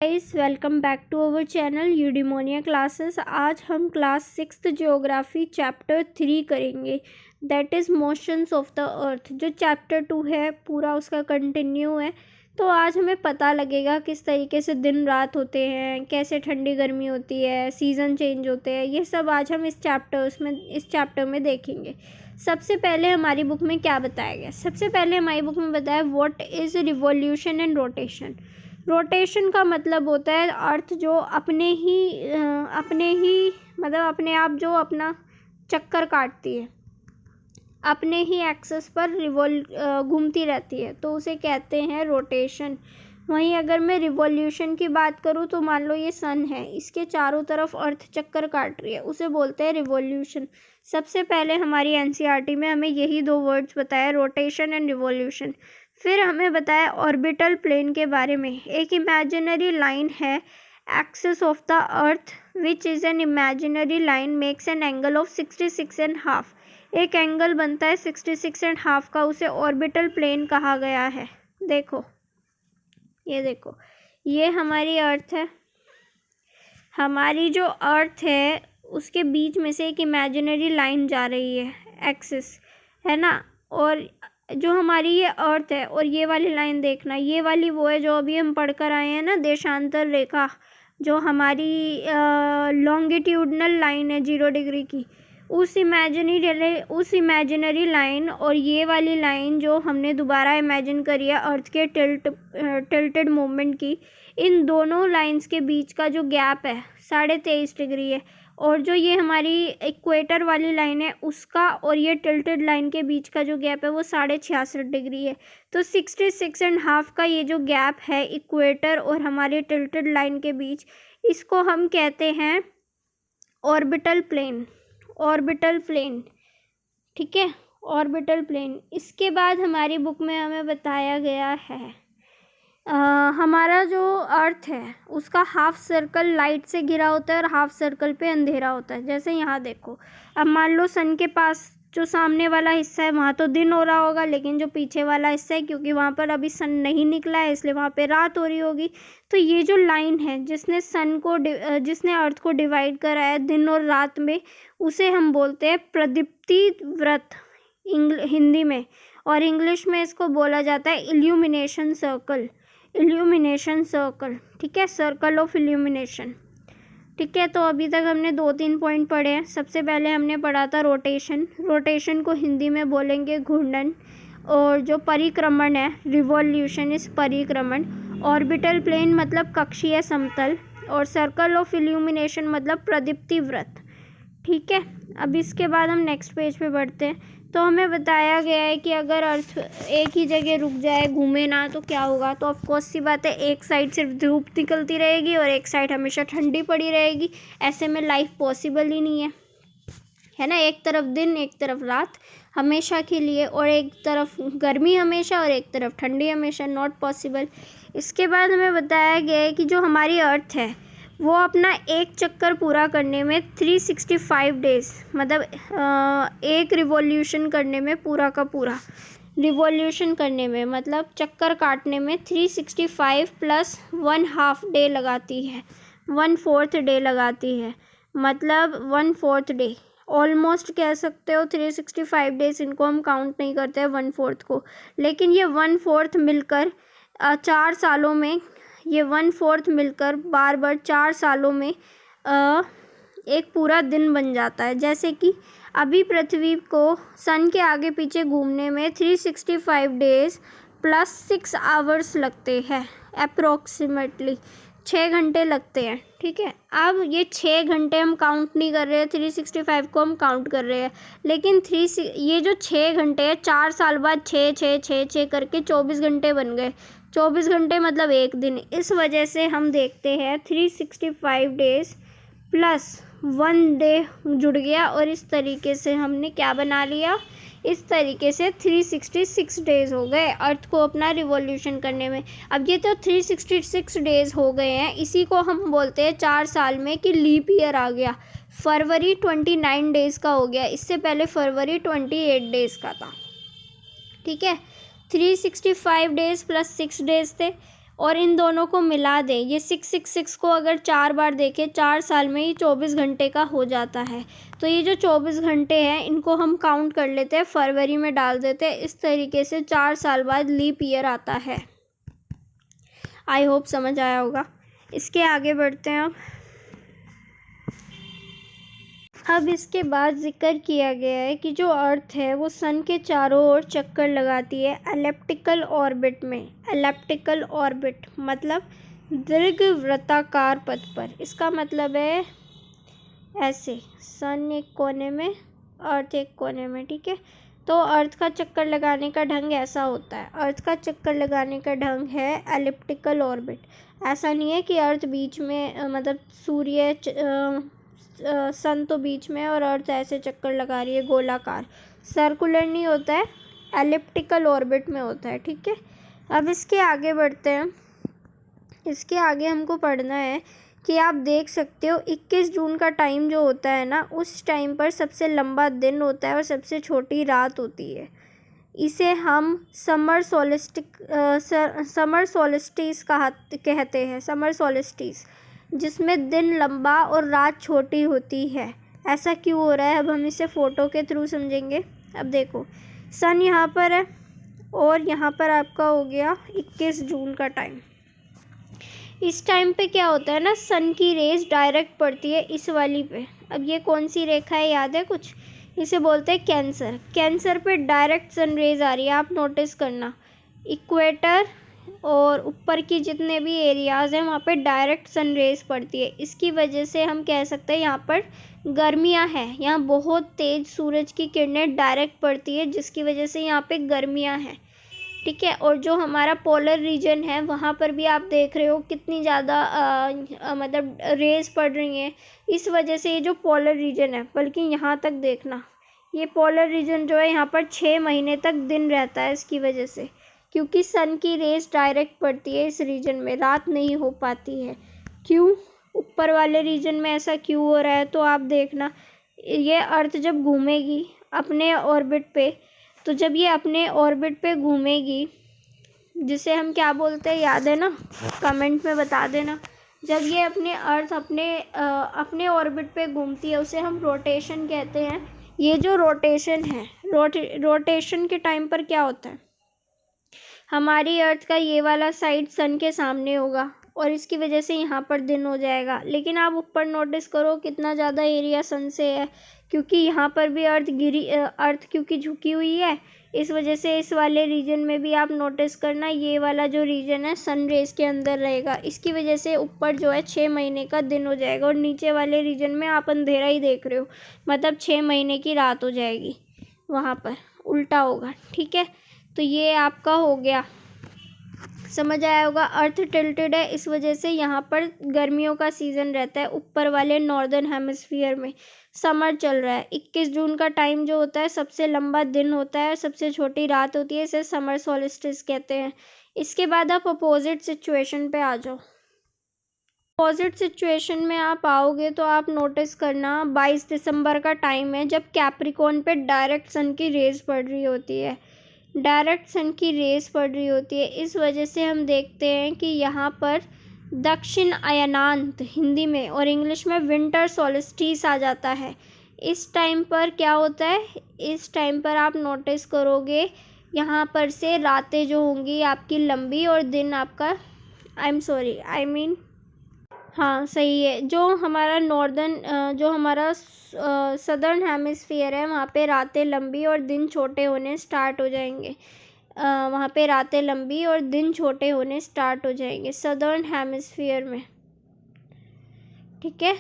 Guys, welcome back to our channel Eudaimonia classes. आज हम class 6th geography chapter 3 करेंगे, that is motions of the earth. जो chapter 2 है पूरा उसका कंटिन्यू है। तो आज हमें पता लगेगा किस तरीके से दिन रात होते हैं, कैसे ठंडी गर्मी होती है, सीज़न चेंज होते हैं, ये सब आज हम इस चैप्टर में देखेंगे। सबसे पहले हमारी बुक में क्या बताया गया? सबसे पहले हमारी बुक में बताया what is revolution and rotation. Rotation का मतलब होता है अर्थ जो अपने ही मतलब अपने आप जो अपना चक्कर काटती है, अपने ही एक्सिस पर घूमती रहती है, तो उसे कहते हैं रोटेशन। वहीं अगर मैं रिवॉल्यूशन की बात करूँ तो मान लो ये सन है, इसके चारों तरफ अर्थ चक्कर काट रही है, उसे बोलते हैं रिवॉल्यूशन। सबसे पहले हमारी एनसीईआरटी में हमें यही दो वर्ड्स बताया, रोटेशन एंड रिवॉल्यूशन। फिर हमें बताया ऑर्बिटल प्लेन के बारे में। एक इमेजिनरी लाइन है axis of the earth which is an imaginary line makes an angle of 66.5। एक एंगल बनता है 66.5 का, उसे ऑर्बिटल प्लेन कहा गया है। देखो ये हमारी अर्थ है। हमारी जो अर्थ है उसके बीच में से एक इमेजिनरी लाइन जा रही है, एक्सिस है ना। और जो हमारी ये अर्थ है और ये वाली लाइन देखना, ये वाली वो है जो अभी हम पढ़ कर आए हैं ना, देशांतर रेखा, जो हमारी लॉन्गिट्यूडनल लाइन है 0 डिग्री की। उस इमेजिनरी लाइन और ये वाली लाइन जो हमने दोबारा इमेजिन करी है अर्थ के टिल्टेड मूवमेंट की, इन दोनों लाइंस के बीच का जो गैप है 23.5 डिग्री है। और जो ये हमारी इक्वेटर वाली लाइन है उसका और ये टिल्टेड लाइन के बीच का जो गैप है वो 66.5 डिग्री है। तो 66.5 का ये जो गैप है इक्वेटर और हमारे टिल्टेड लाइन के बीच, इसको हम कहते हैं ऑर्बिटल प्लेन। ठीक है, ऑर्बिटल प्लेन। इसके बाद हमारी बुक में हमें बताया गया है हमारा जो अर्थ है उसका हाफ सर्कल लाइट से घिरा होता है और हाफ सर्कल पे अंधेरा होता है। जैसे यहाँ देखो, अब मान लो सन के पास जो सामने वाला हिस्सा है वहाँ तो दिन हो रहा होगा, लेकिन जो पीछे वाला हिस्सा है क्योंकि वहाँ पर अभी सन नहीं निकला है इसलिए वहाँ पे रात हो रही होगी। तो ये जो लाइन है जिसने अर्थ को डिवाइड करा है दिन और रात में, उसे हम बोलते हैं प्रदीप्ति व्रत हिंदी में, और इंग्लिश में इसको बोला जाता है इल्यूमिनेशन सर्कल। ठीक है, सर्कल ऑफ इल्यूमिनेशन। ठीक है, तो अभी तक हमने 2-3 पॉइंट पढ़े हैं। सबसे पहले हमने पढ़ा था रोटेशन को हिंदी में बोलेंगे घूर्णन, और जो परिक्रमण है रिवॉल्यूशन इस परिक्रमण। ऑर्बिटल प्लेन मतलब कक्षीय समतल, और सर्कल ऑफ इल्यूमिनेशन मतलब प्रदीप्ति वृत्त। ठीक है, अब इसके बाद हम नेक्स्ट पेज पे बढ़ते हैं। तो हमें बताया गया है कि अगर अर्थ एक ही जगह रुक जाए, घूमे ना, तो क्या होगा। तो ऑफकोर्स सी बात है, एक साइड सिर्फ धूप निकलती रहेगी और एक साइड हमेशा ठंडी पड़ी रहेगी। ऐसे में लाइफ पॉसिबल ही नहीं है ना। एक तरफ दिन एक तरफ रात हमेशा के लिए, और एक तरफ गर्मी हमेशा और एक तरफ ठंडी हमेशा, नॉट पॉसिबल। इसके बाद हमें बताया गया है कि जो हमारी अर्थ है वो अपना एक चक्कर पूरा करने में 365 डेज़, मतलब एक रिवॉल्यूशन करने में पूरा का पूरा रिवॉल्यूशन करने में, मतलब चक्कर काटने में 365 प्लस 1/2 डे लगाती है, 1/4 डे लगाती है। मतलब 1/4 डे ऑलमोस्ट कह सकते हो। 365 डेज़ इनको हम काउंट नहीं करते हैं 1/4 को, लेकिन ये 1/4 मिलकर 4 सालों में, ये 1/4 मिलकर बार 4 सालों में एक पूरा दिन बन जाता है। जैसे कि अभी पृथ्वी को सन के आगे पीछे घूमने में 365 डेज़ प्लस 6 आवर्स लगते हैं, अप्रोक्सीमेटली 6 घंटे लगते हैं। ठीक है, अब ये 6 घंटे हम काउंट नहीं कर रहे हैं, 365 को हम काउंट कर रहे हैं, लेकिन ये जो 6 घंटे है 4 साल बाद 6 करके 24 घंटे बन गए। 24 घंटे मतलब एक दिन। इस वजह से हम देखते हैं 365 डेज़ प्लस 1 डे जुड़ गया, और इस तरीके से हमने क्या बना लिया, इस तरीके से 366 डेज़ हो गए अर्थ को अपना रिवॉल्यूशन करने में। अब ये तो 366 डेज़ हो गए हैं, इसी को हम बोलते हैं 4 साल में कि लीप ईयर आ गया। फरवरी 29 डेज़ का हो गया, इससे पहले फरवरी 28 डेज़ का था। ठीक है, 365 डेज़ प्लस 6 डेज़ थे, और इन दोनों को मिला दें, ये 666 को अगर 4 बार देखें 4 साल में ही 24 घंटे का हो जाता है। तो ये जो 24 घंटे हैं इनको हम काउंट कर लेते हैं, फरवरी में डाल देते हैं। इस तरीके से 4 साल बाद लीप ईयर आता है। आई होप समझ आया होगा। इसके आगे बढ़ते हैं। अब इसके बाद जिक्र किया गया है कि जो अर्थ है वो सन के चारों ओर चक्कर लगाती है एलिप्टिकल ऑर्बिट में। एलिप्टिकल ऑर्बिट मतलब दीर्घवृत्ताकार पथ पर। इसका मतलब है ऐसे, सन एक कोने में, अर्थ एक कोने में, ठीक है। तो अर्थ का चक्कर लगाने का ढंग ऐसा होता है। अर्थ का चक्कर लगाने का ढंग है एलिप्टिकल ऑर्बिट। ऐसा नहीं है कि अर्थ बीच में मतलब सूर्य सन तो बीच में और अर्थ ऐसे चक्कर लगा रही है गोलाकार। सर्कुलर नहीं होता है, एलिप्टिकल ऑर्बिट में होता है, ठीक है। अब इसके आगे बढ़ते हैं। इसके आगे हमको पढ़ना है कि आप देख सकते हो 21 जून का टाइम जो होता है ना, उस टाइम पर सबसे लंबा दिन होता है और सबसे छोटी रात होती है। इसे हम समर सोलिस्टिस कहते हैं। समर सोलिस्टिस, जिसमें दिन लंबा और रात छोटी होती है। ऐसा क्यों हो रहा है, अब हम इसे फ़ोटो के थ्रू समझेंगे। अब देखो, सन यहाँ पर है और यहाँ पर आपका हो गया 21 जून का टाइम। इस टाइम पे क्या होता है ना, सन की रेज डायरेक्ट पड़ती है इस वाली पे। अब ये कौन सी रेखा है, याद है कुछ? इसे बोलते हैं कैंसर। कैंसर पे डायरेक्ट सन रेज आ रही है, आप नोटिस करना। इक्वेटर और ऊपर की जितने भी एरियाज़ हैं वहाँ पे डायरेक्ट सन रेज पड़ती है। इसकी वजह से हम कह सकते हैं यहाँ पर गर्मियाँ हैं। यहाँ बहुत तेज़ सूरज की किरणें डायरेक्ट पड़ती है, जिसकी वजह से यहाँ पे गर्मियाँ हैं, ठीक है। और जो हमारा पोलर रीजन है वहाँ पर भी आप देख रहे हो कितनी ज़्यादा मतलब रेज पड़ रही हैं। इस वजह से ये जो पोलर रीजन है, बल्कि यहाँ तक देखना, ये पोलर रीजन जो है यहाँ पर 6 महीने तक दिन रहता है। इसकी वजह से, क्योंकि सन की रेज डायरेक्ट पड़ती है इस रीजन में, रात नहीं हो पाती है। क्यों? ऊपर वाले रीजन में ऐसा क्यों हो रहा है, तो आप देखना, ये अर्थ जब घूमेगी अपने ऑर्बिट पे, तो जब ये अपने ऑर्बिट पे घूमेगी, जिसे हम क्या बोलते हैं, याद है ना? कमेंट में बता देना। जब ये अपने ऑर्बिट पे घूमती है उसे हम रोटेशन कहते हैं। ये जो रोटेशन है, रोटेशन के टाइम पर क्या होता है, हमारी अर्थ का ये वाला साइड सन के सामने होगा और इसकी वजह से यहाँ पर दिन हो जाएगा। लेकिन आप ऊपर नोटिस करो कितना ज़्यादा एरिया सन से है, क्योंकि यहाँ पर भी अर्थ क्योंकि झुकी हुई है, इस वजह से इस वाले रीजन में भी आप नोटिस करना, ये वाला जो रीजन है सन रेज के अंदर रहेगा। इसकी वजह से ऊपर जो है 6 महीने का दिन हो जाएगा और नीचे वाले रीजन में आप अंधेरा ही देख रहे हो, मतलब 6 महीने की रात हो जाएगी, वहाँ पर उल्टा होगा, ठीक है। तो ये आपका हो गया, समझ आया होगा। अर्थ टिल्टेड है, इस वजह से यहाँ पर गर्मियों का सीज़न रहता है। ऊपर वाले नॉर्दर्न हेमिस्फीयर में समर चल रहा है। 21 जून का टाइम जो होता है सबसे लंबा दिन होता है, सबसे छोटी रात होती है, इसे समर सोलिस्टिस कहते हैं। इसके बाद आप अपोजिट सिचुएशन पे आ जाओ। अपोजिट सिचुएशन में आप आओगे तो आप नोटिस करना 22 दिसंबर का टाइम है, जब कैप्रिकॉर्न पे डायरेक्ट सन की रेज पड़ रही होती है। डायरेक्ट सन की रेस पड़ रही होती है, इस वजह से हम देखते हैं कि यहाँ पर दक्षिण अयनांत हिंदी में और इंग्लिश में विंटर सोलिस्टिस आ जाता है। इस टाइम पर क्या होता है, इस टाइम पर आप नोटिस करोगे यहाँ पर से रातें जो होंगी आपकी लंबी और दिन आपका हाँ सही है, जो हमारा सदर्न हेमिस्फीयर है वहाँ पे रातें लंबी और दिन छोटे होने स्टार्ट हो जाएंगे। वहाँ पे रातें लंबी और दिन छोटे होने स्टार्ट हो जाएंगे सदर्न हेमिस्फीयर में, ठीक है।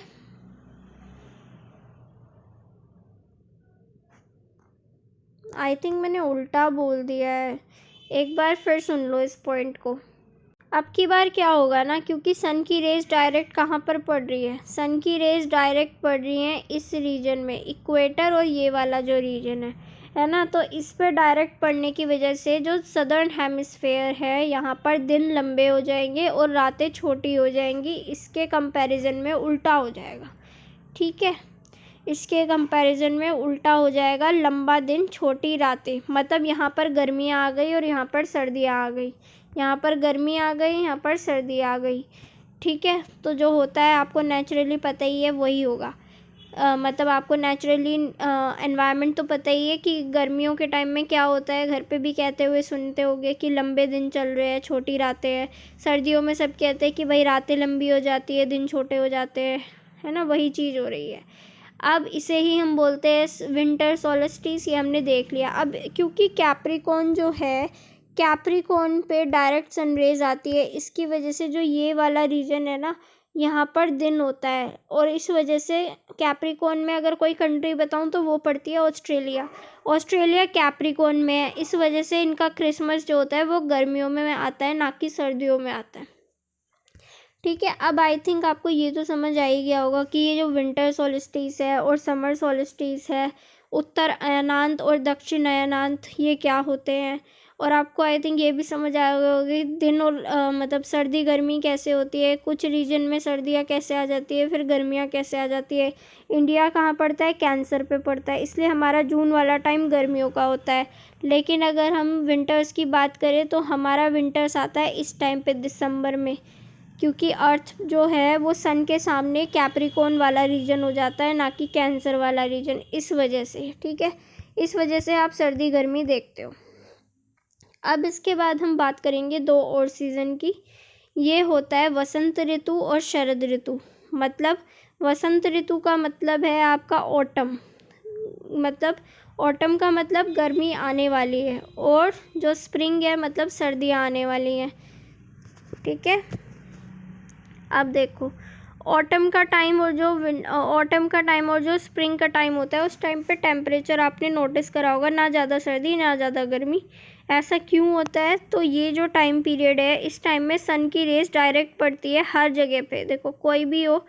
आई थिंक मैंने उल्टा बोल दिया है, एक बार फिर सुन लो इस पॉइंट को। अब की बार क्या होगा ना, क्योंकि सन की रेज डायरेक्ट कहाँ पर पड़ रही है, सन की रेज डायरेक्ट पड़ रही हैं इस रीजन में, इक्वेटर और ये वाला जो रीजन है ना। तो इस पे डायरेक्ट पड़ने की वजह से जो सदर्न हेमिस्फेयर है यहाँ पर दिन लंबे हो जाएंगे और रातें छोटी हो जाएंगी, इसके कंपैरिजन में उल्टा हो जाएगा, ठीक है। इसके कंपैरिजन में उल्टा हो जाएगा, लंबा दिन छोटी रातें। मतलब यहाँ पर गर्मियाँ आ गई और यहाँ पर सर्दियाँ आ गई, यहाँ पर गर्मी आ गई, यहाँ पर सर्दी आ गई। ठीक है, तो जो होता है आपको नेचुरली पता ही है वही होगा। मतलब आपको नेचुरली एनवायरनमेंट तो पता ही है कि गर्मियों के टाइम में क्या होता है। घर पे भी कहते हुए सुनते होंगे कि लंबे दिन चल रहे हैं, छोटी रातें हैं। सर्दियों में सब कहते हैं कि भाई रातें लंबी हो जाती है, दिन छोटे हो जाते हैं, है ना, वही चीज़ हो रही है। अब इसे ही हम बोलते हैं विंटर सोल्स्टिस, ये हमने देख लिया। अब क्योंकि कैप्रिकॉर्न जो है, कैप्रिकॉर्न पे डायरेक्ट सनरेज आती है, इसकी वजह से जो ये वाला रीजन है ना, यहाँ पर दिन होता है। और इस वजह से कैप्रिकॉर्न में अगर कोई कंट्री बताऊँ तो वो पड़ती है ऑस्ट्रेलिया। ऑस्ट्रेलिया कैप्रिकॉर्न में है, इस वजह से इनका क्रिसमस जो होता है वो गर्मियों में आता है, ना कि सर्दियों में आता है। ठीक है, अब आई थिंक आपको ये तो समझ आ ही गया होगा कि ये जो विंटर सोल्स्टिस है और समर सोल्स्टिस है, उत्तर अयनांत और दक्षिण अयनांत, ये क्या होते हैं। और आपको आई थिंक ये भी समझ आया होगा कि दिन और मतलब सर्दी गर्मी कैसे होती है, कुछ रीजन में सर्दियाँ कैसे आ जाती है, फिर गर्मियाँ कैसे आ जाती है। इंडिया कहाँ पड़ता है, कैंसर पे पड़ता है, इसलिए हमारा जून वाला टाइम गर्मियों का होता है। लेकिन अगर हम विंटर्स की बात करें तो हमारा विंटर्स आता है इस टाइम पे दिसंबर में, क्योंकि अर्थ जो है वो सन के सामने कैप्रिकॉर्न वाला रीजन हो जाता है, ना कि कैंसर वाला रीजन, इस वजह से। ठीक है, इस वजह से आप सर्दी गर्मी देखते हो। अब इसके बाद हम बात करेंगे दो और सीज़न की। ये होता है वसंत ऋतु और शरद ऋतु। मतलब वसंत ऋतु का मतलब है आपका ऑटम, मतलब ऑटम का मतलब गर्मी आने वाली है, और जो स्प्रिंग है मतलब सर्दियाँ आने वाली हैं। ठीक है, अब देखो ऑटम का टाइम और जो स्प्रिंग का टाइम होता है, उस टाइम पे टेम्परेचर आपने नोटिस करा होगा, ना ज़्यादा सर्दी ना ज़्यादा गर्मी। ऐसा क्यों होता है, तो ये जो टाइम पीरियड है, इस टाइम में सन की रेस डायरेक्ट पड़ती है हर जगह पे। देखो कोई भी हो,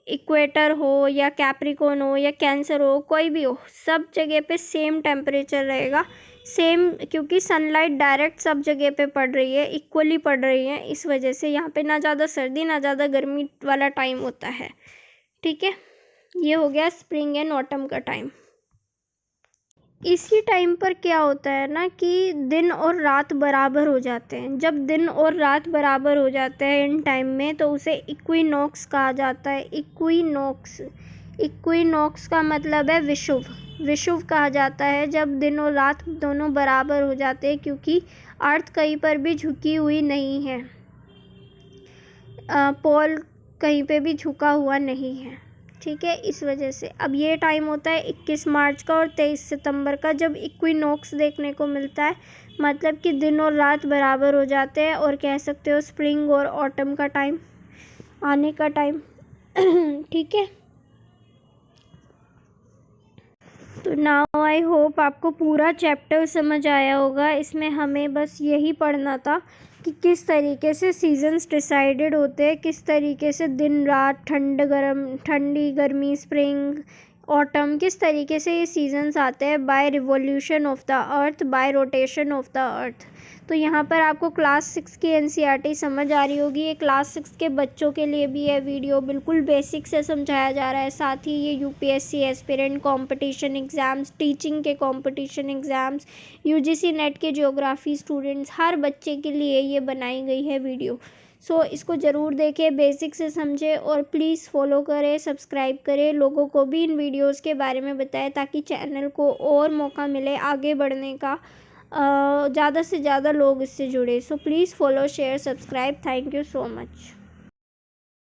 इक्वेटर हो या कैप्रिकॉर्न हो या कैंसर हो, कोई भी हो, सब जगह पे सेम टेम्परेचर रहेगा, सेम, क्योंकि सनलाइट डायरेक्ट सब जगह पे पड़ रही है, इक्वली पड़ रही है। इस वजह से यहाँ पे ना ज़्यादा सर्दी ना ज़्यादा गर्मी वाला टाइम होता है। ठीक है, ये हो गया स्प्रिंग एंड ऑटम का टाइम। इसी टाइम पर क्या होता है ना कि दिन और रात बराबर हो जाते हैं। जब दिन और रात बराबर हो जाते हैं इन टाइम में, तो उसे इक्विनॉक्स कहा जाता है। इक्विनॉक्स का मतलब है विषुव। विषुव कहा जाता है जब दिन और रात दोनों बराबर हो जाते हैं, क्योंकि अर्थ कहीं पर भी झुकी हुई नहीं है, पोल कहीं पे भी झुका हुआ नहीं है। ठीक है, इस वजह से अब ये टाइम होता है 21 मार्च का और 23 सितंबर का, जब इक्विनॉक्स देखने को मिलता है। मतलब कि दिन और रात बराबर हो जाते हैं, और कह सकते हो स्प्रिंग और ऑटम का टाइम आने का टाइम। ठीक है, तो नाउ आई होप आपको पूरा चैप्टर समझ आया होगा। इसमें हमें बस यही पढ़ना था कि किस तरीके से सीजन्स डिसाइडेड होते हैं, किस तरीके से दिन रात, ठंडी गर्मी, स्प्रिंग ऑटम, किस तरीके से ये सीजन्स आते हैं by revolution of the earth, by rotation of the earth. तो यहाँ पर आपको क्लास 6 की एनसीईआरटी समझ आ रही होगी। ये क्लास 6 के बच्चों के लिए भी है वीडियो, बिल्कुल बेसिक से समझाया जा रहा है। साथ ही ये UPSC aspirant competition exams, teaching के कंपटीशन एग्ज़ाम्स, यूजीसी नेट के ज्योग्राफी स्टूडेंट्स, हर बच्चे के लिए ये बनाई गई है वीडियो। सो इसको ज़रूर देखें, बेसिक से समझें, और प्लीज़ फॉलो करें, सब्सक्राइब करें, लोगों को भी इन वीडियोस के बारे में बताएं, ताकि चैनल को और मौका मिले आगे बढ़ने का, ज़्यादा से ज़्यादा लोग इससे जुड़े। So please follow, share, subscribe. Thank you so much.